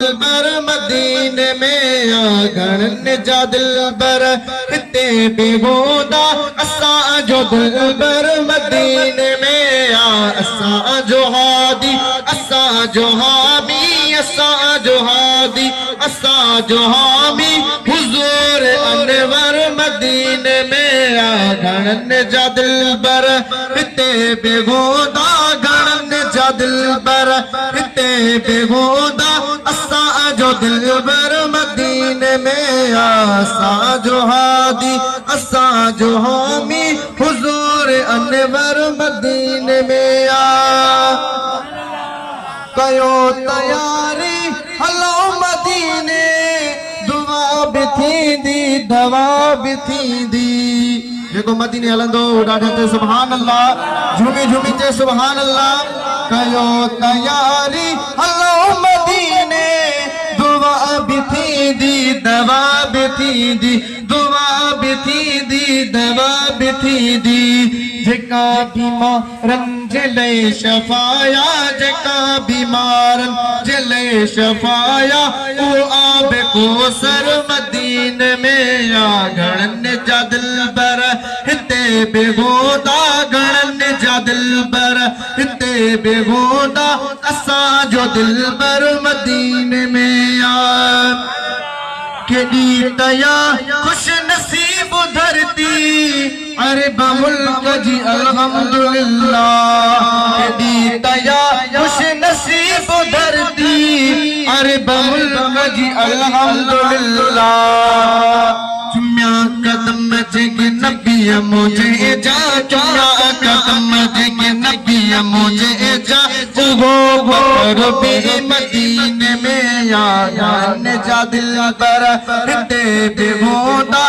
दिलबर मदीने में आगन जा दिलबर हिते बेगोदा असा जो दिलबर मदीने में असा जो हादी असा जो हामी असा जो हादी असा जो हामी हुजूर अनवर मदीने में आगन जा दिलबर हिते बेगोदा गण जा दिलबर हिते बेगोदा असा जो दिलबर मदीने में असा जो हादी असा जो हामी हुजूर अनवर मदीने में कयो तैयारी हलो मदीने दुआ भी थींदी दवा भी थींदी जेको मदीने हलंदो ॾाढे ते सुभान अल्लाह झूमी झूमी ते सुभान अल्लाह कयो तैयारी हलो मदीने दुआ भी थींदी दवा भी थींदी दुआ भी थींदी दवा भी थींदी जेका बीमारन जले शफाया जेका बीमारन जले शफाया ओ आब कोसर मदीने में गणन जा दिलबर हिते बेगोदा गणन जा दिलबर हिते बेगोदा असा जो दिलबर मदीने में केडी तया खुश नसीब धरती अरे मुल्क जी अल्हम्दुलिल्लाह केडी तया खुश नसीब धरती अरे मुल्क जी अल्हम्दुलिल्लाह चुम्या कदम जग नबी मुझे जा चुम्या कदम जग नबी मुझे जा वो बकर मदीने में आगन जा दिलबर हिते बेगोदा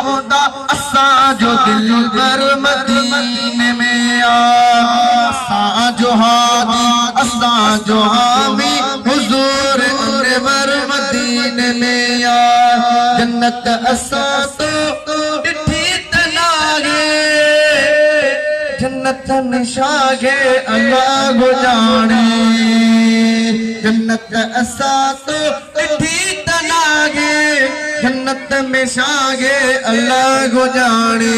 असा जो दिलबर मदीने में असा जो हादी असा जो हामी हुजूर अनवर मदीने में जन्नत असा तो डिठी तनागे जन्नत में शागे अल्लाह को जाने जन्नत असा तो डिठी तनागे जन्नत में शागे अल्लाह को जाने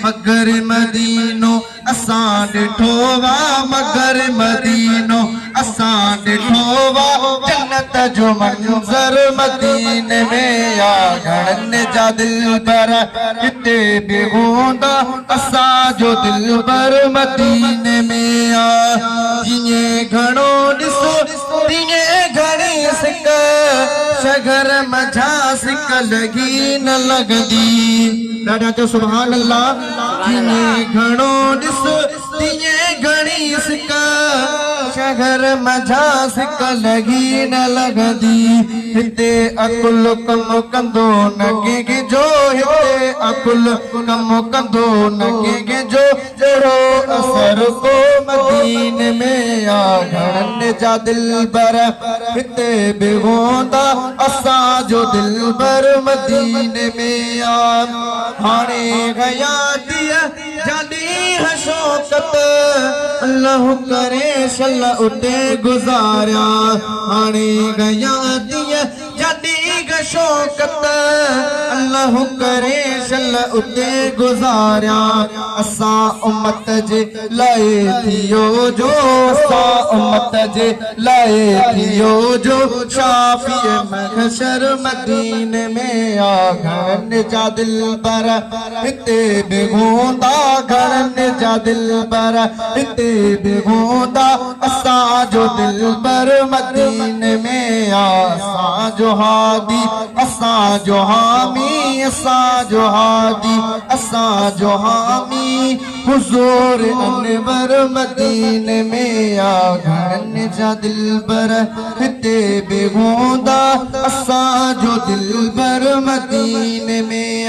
मगर मदीनो असा डिठोवा मगर मदीनो असा डिठोवा जन्नत जो मंजर मदीने में गणन जा दिलबर हिते बेगोदा असा जो दिलबर मदीने में जिए घणो ॾिसो तिए घणी सिक शगर मझा सिक लगी न लगदी ॾाढा तो सुभान अल्लाह जिए घणो ॾिसो तिए घणी सिक शगर मझा सिक लगी न लगदी हिते अकुल कम कंदो न के जो हिते अकुल कम कंदो न के जो जड़ो असर को मदीने में गणन जा दिलबर हिते बेगोदा असा जो दिलबर मदीने में हाणे गया दिया जानी है शौकत अल्लाह करे शल्ला उते गुजारिया हाणे गया दिया जानी है शौकत अल्लाह करे शल्ला उते गुजारिया असा उम्मत जे लाए थियो जो असा उम्मत जे लाए थियो जो शाफी महशर मदीने में गणन जा दिलबर हिते बेगोदा गणन जा दिलबर हिते बेगोदा असा जो दिलबर मदीने में असा जो हादी असा जो हामी असा जो हादी असा जो हामी हुजूर अनवर मदीने में गणन जा दिलबर हिते बेगोदा असा जो दिलबर मदीने में